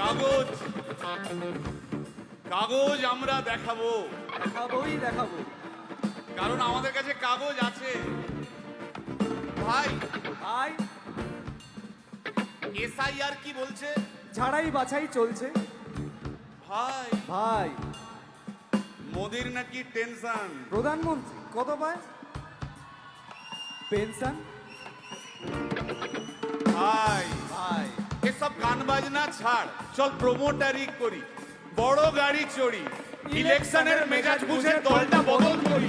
কাগজ কাগজ আমরা দেখাবো, দেখাবো। কারণ আমাদের কাছে কাগজ আছে। ভাই ভাই, এসআইআর কি বলছে? ঝাড়াই বাছাই চলছে। ভাই ভাই, মোদির নাকি টেনশন। প্রধানমন্ত্রী কত পায় পেনশন? ভাই ভাই, এসব গান বাজনা ছাড়, চল প্রমোটারি করি, বড় গাড়ি চড়ি, ইলেকশনের মেজাজ বুঝে দলটা বদল করি।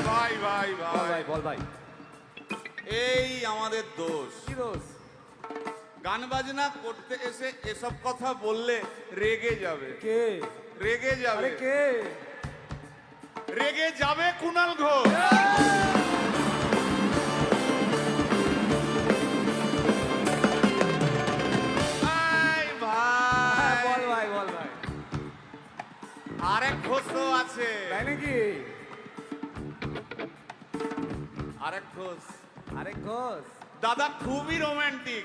ভাই ভাই ভাই বল ভাই, এই আমাদের দোষ। কি দোষ? গান বাজনা করতে এসে এসব কথা বললে রেগে যাবে। কে রেগে যাবে। আরে কে? রেগে যাবে কুণাল ঘোষ। ভাই ভাই বল ভাই, বল ভাই। আরেক ঘোষ তো আছে। তাই নাকি? আরেক ঘোষ আরে ঘোষ। দাদা খুবই রোমান্টিক,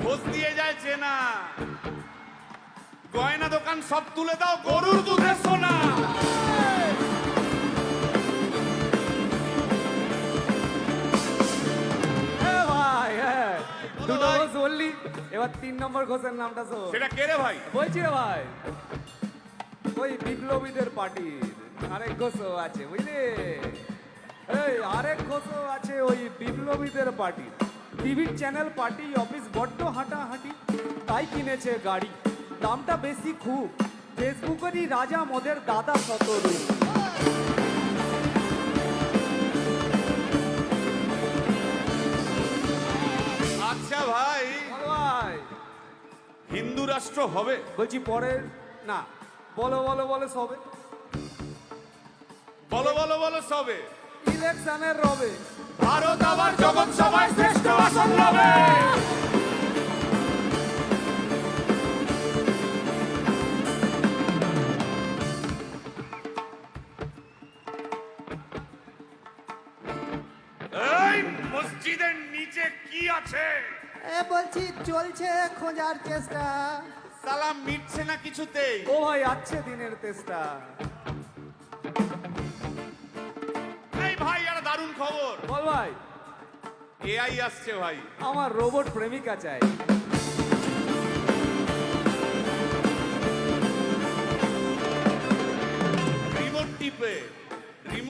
ঘোষ দিয়ে যায় চেনা। গয়না দোকান সব তুলে দাও, গরুর দুধের সোনা। ভাই, হ্যাঁ, বলো দুটো ভাই। ঘোষ বললি, এবার 3 নম্বর ঘোষের নামটা শোন। সেটা কে রে ভাই? বলছি রে ভাই, ওই বিপ্লবীদের পার্টির আরেক ঘোষও আছে, বুঝলি? এই আরেক ঘোষও আছে ওই বিপ্লবীদের পার্টির। টিভির চ্যানেল, পার্টি অফিস বড্ড হাঁটাহাঁটি, তাই কিনেছে গাড়ি, দামটা বেশি খুব। ফেসবুকেরই রাজা মদের দাদা শতরূপ। আচ্ছা ভাই, বল ভাই, হিন্দু রাষ্ট্র হবে? বলছি পরের না, বলো বলো বলো সবে, বলো বলো বলো সবে। ইলেকশনের রবে ভারত আবার জগৎ সভায় শ্রেষ্ঠ আসন লবে। এই মসজিদের নিচে কি আছে? বলছি চলছে খোঁজার চেষ্টা। সালাম মিটছে না কিছুতেই। ও ভাই, আছে দিনের তেষ্টা। এই ভাই, একটা দারুণ খবর। বল ভাই, এআই আসছে ভাই। আমার রোবট প্রেমিকা চাই।